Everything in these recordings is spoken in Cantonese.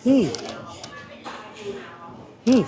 嗯嗯。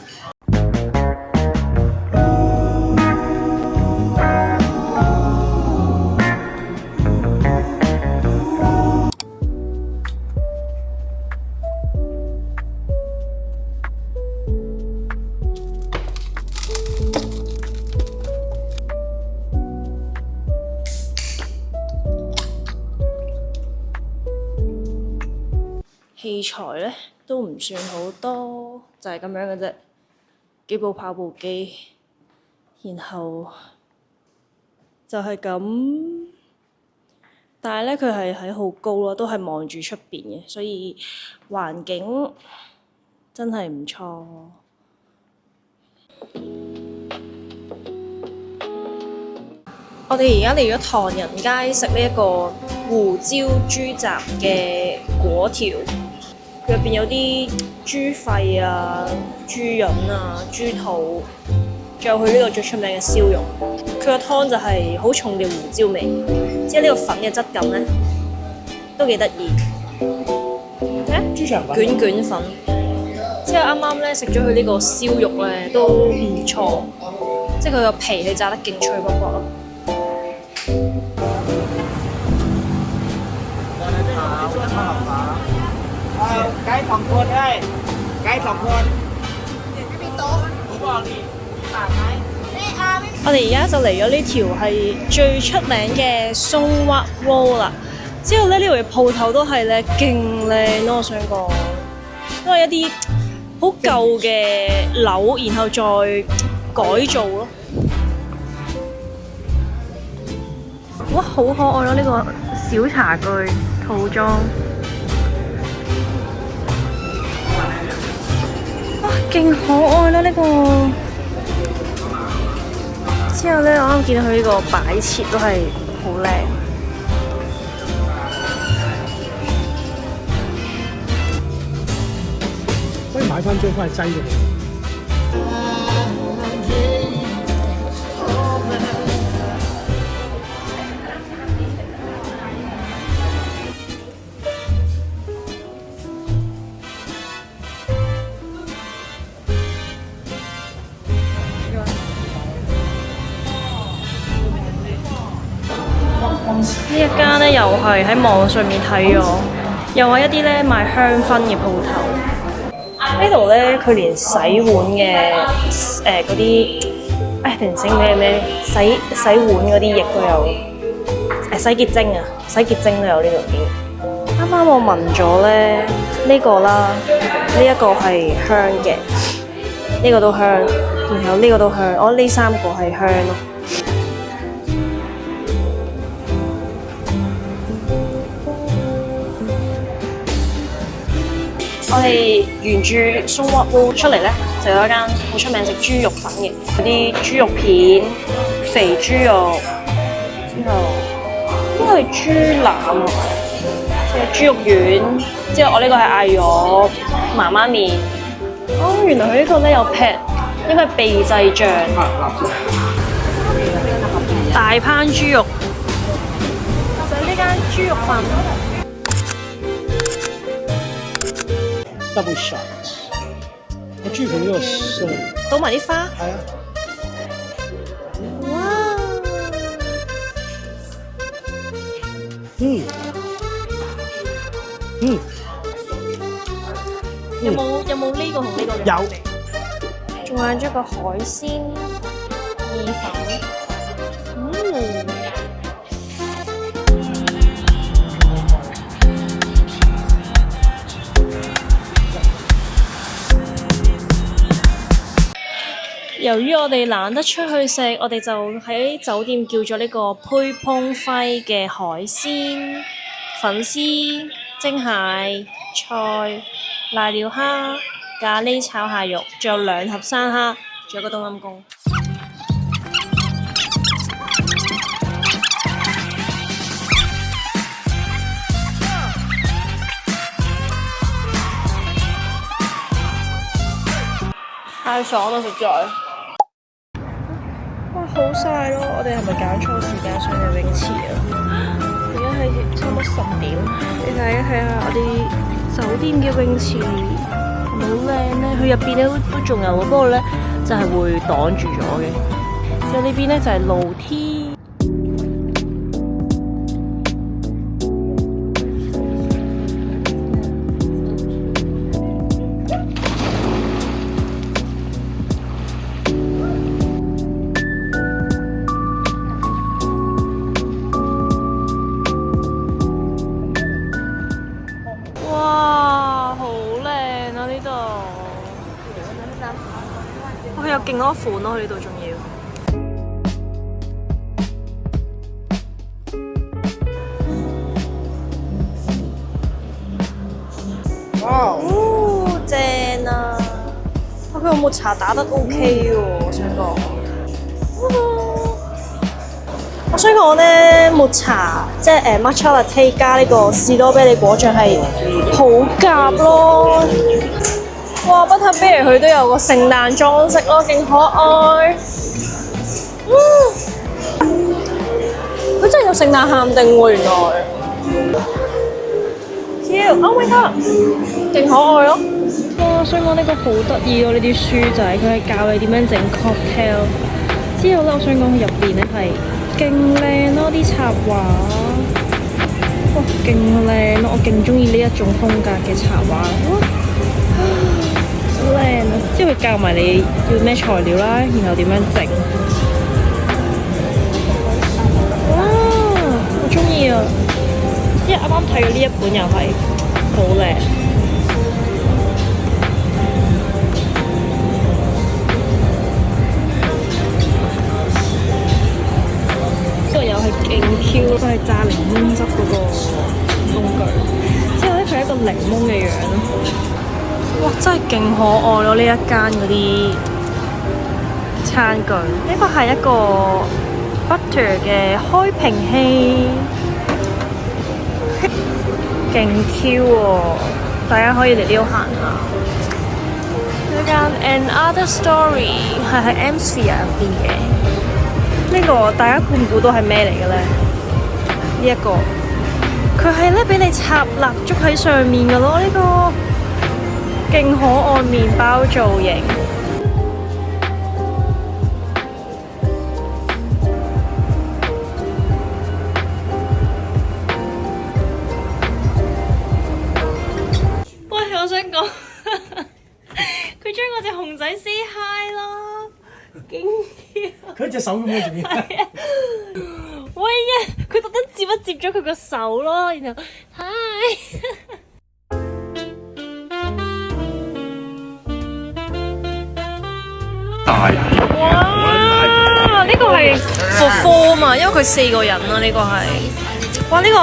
器材咧都唔算好多，就係咁樣嘅啫。幾部跑步機，然後就係咁。但係咧，佢係喺好高咯，都係望住出邊嘅，所以環境真係唔錯。我哋而家嚟咗唐人街食呢一個胡椒豬雜嘅果條，佢入邊有啲豬肺啊、豬膶啊、豬肚，仲有佢呢個最出名嘅燒肉。佢個湯就係好重嘅胡椒味，之後呢個粉嘅質感咧都幾得意。豬腸粉卷卷粉，之後啱啱咧食咗佢呢個燒肉咧都唔錯，即係佢個皮係炸得勁脆卜卜咯。雞2คนเลย雞2คนไม่มีโต๊ะผมบอกดิมีปากไหม我哋而家就嚟咗呢條係最出名嘅松滑 roll 啦。之後咧呢度嘅鋪頭都係咧勁靚咯，我想講，都係一啲好舊嘅樓，然後再改造咯。哇，好可愛咯！呢個小茶具套裝，哇，勁可愛啦呢個！之後咧，我啱見到佢呢個擺設都係好靚。可以買翻張翻去擠嘅。呢一間咧又係喺網上面睇咗，又係一啲咧賣香薰嘅鋪頭。呢度咧佢連洗碗嘅嗰啲，定整咩洗碗嗰啲液都有，洗潔精啊，洗潔精都有呢度啲。啱啱我聞咗咧呢個啦，呢一個係香嘅，呢個都香，然後呢個都香，我呢3個係香咯。我哋沿住松滑 road 出嚟咧，就有一間好出名食豬肉粉嘅，嗰啲豬肉片、肥豬肉，之後應該係豬腩啊，即係豬肉丸。之後我呢個係嗌咗媽媽麵。哦，原來佢呢個咧有 pad， 應該係秘製醬。大烹豬肉，就係呢間豬肉飯。double shot， 我中意佢呢個餸。倒埋啲花。係啊。哇！嗯。嗯。有冇呢個同呢個嘅？有。仲有咗個海鮮意粉。由於我哋懶得出去食，我哋就喺酒店叫咗呢個配碰輝嘅海鮮、粉絲、蒸蟹、菜、瀨尿蝦、咖喱炒蟹肉，仲有2盒生蝦，仲有個冬陰功。太爽啦！實在。哇，好曬咯！我哋係咪揀錯時間上游泳池啊？而家係差唔多10點，你睇下我啲酒店嘅泳池係咪好靚咧？佢入邊咧都仲有，不過咧就係會擋住咗嘅。即係呢邊咧就係露天。哇，好靚啊！呢度，佢有勁多款咯，佢呢度仲要。哇！哦，正啊！佢有抹茶打得 OK 喎，我想講。我想講咧，抹茶即係matcha latte 加呢個士多啤梨果醬係好夾咯。哇！Butterberry 佢都有個聖誕裝飾咯，勁可愛。佢真係有聖誕限定喎，原來。Oh my god！ 勁可愛咯。哇！所以講呢個好得意咯，呢啲書仔佢係教你點樣整 cocktail。之後咧，我想講佢入邊咧係勁靚咯，啲插畫，哇，勁靚咯！我勁中意呢一種風格嘅插畫，哇，好靚啊！之後佢教埋你要咩材料啦，然後點樣整，哇，我中意啊！因為啱啱睇咗呢一本又係好靚。又係勁 Q， 都係榨檸檬汁嗰個工具。之後咧，佢係一個檸檬嘅樣咯。哇！真係勁可愛咯！呢一間嗰啲餐具，呢個係一個 butter 嘅開瓶器，勁 Q 喎！大家可以嚟呢度行下。呢間 Another Story 係喺 M Sphere 入邊嘅。呢個大家估唔估到係咩嚟嘅咧？呢一個佢係咧俾你插蠟燭喺上面嘅咯，呢個勁可愛麵包造型。喂，我想講，佢將我隻熊仔 say hi 咯，勁佢隻手咁樣仲要。喂呀！佢特登接一接咗佢個手咯，然後 hi。大哇！呢個係 for four 嘛，因為佢4個人啦，呢個係。哇！呢個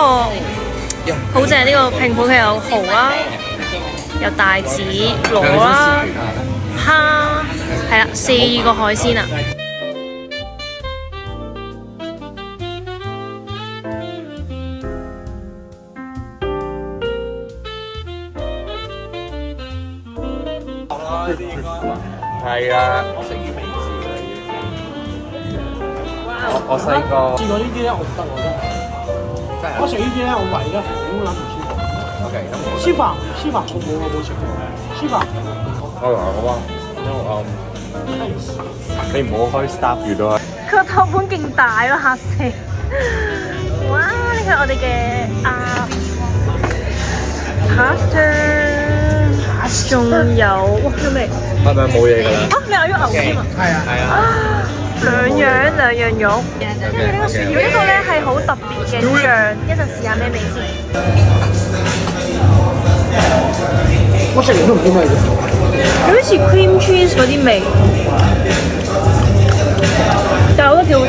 好正，呢個拼盤佢有蠔啦，有帶子、螺啦、蝦，係啦，4個海鮮啊！係啊，我食魚皮翅嘅。我細個試過呢啲咧，我唔得，我真係。我食呢啲咧，我胃咧好撚唔舒服。OK，咁我燒飯我冇食過。燒飯我同我話，你唔好開 stop 住都係。佢個托盤勁大咯，嚇死！哇！呢個係我哋嘅pasta，仲有哇有咩？係咪冇嘢㗎啦？啊！你有咗牛添啊？係啊係啊。兩樣肉，跟住呢個薯條呢個咧係好特別嘅醬，一陣試下咩味先。我食完都唔知咩嘢。有啲似 cream cheese 嗰啲味，但係我覺得幾好食。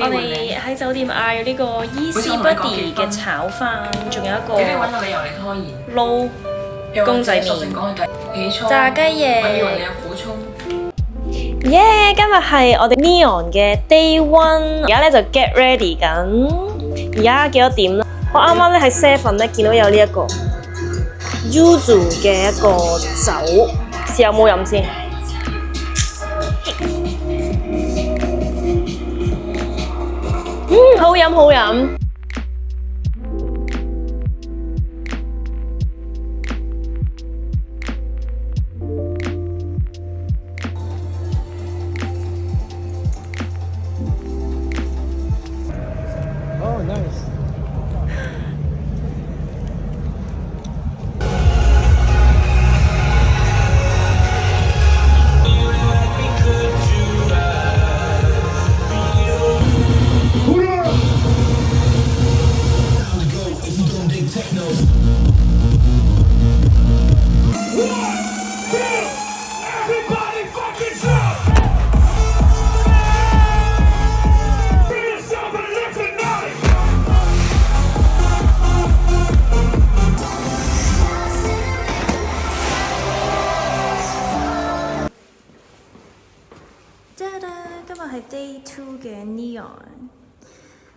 我哋喺酒店嗌咗呢個 Easy Buddy 嘅炒飯，仲有一個揾個理由嚟拖延。撈公仔麵、炸雞翼。我以為你有苦衷。耶！今日係我哋 Neon 嘅 Day One，而家咧就 get ready 緊。而家幾多點啦？我啱啱咧喺 Seven 咧見到有呢一個 Yuzu 嘅一個酒，試下有冇飲先。好飲好飲。Oh, nice.今日係 Day 2嘅 Neon，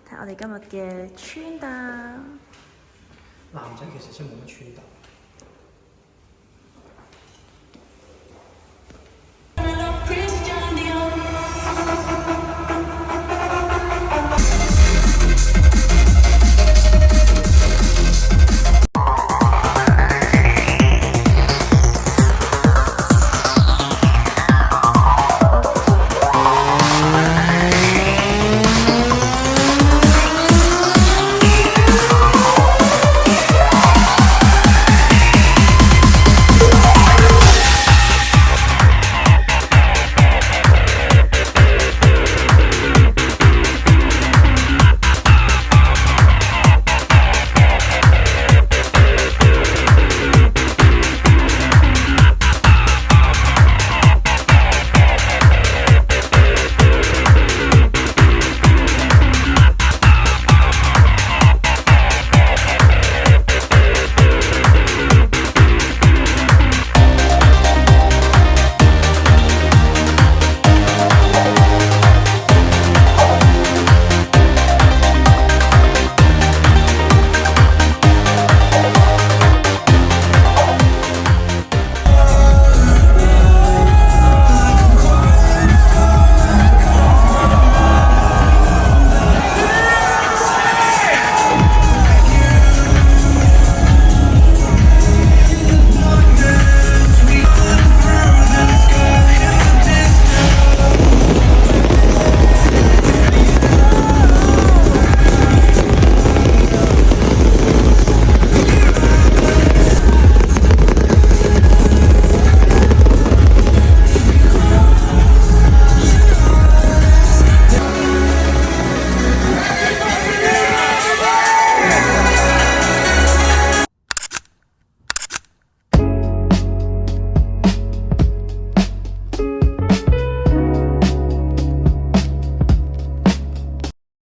睇我哋今日嘅穿搭。男仔其實真係冇乜穿搭。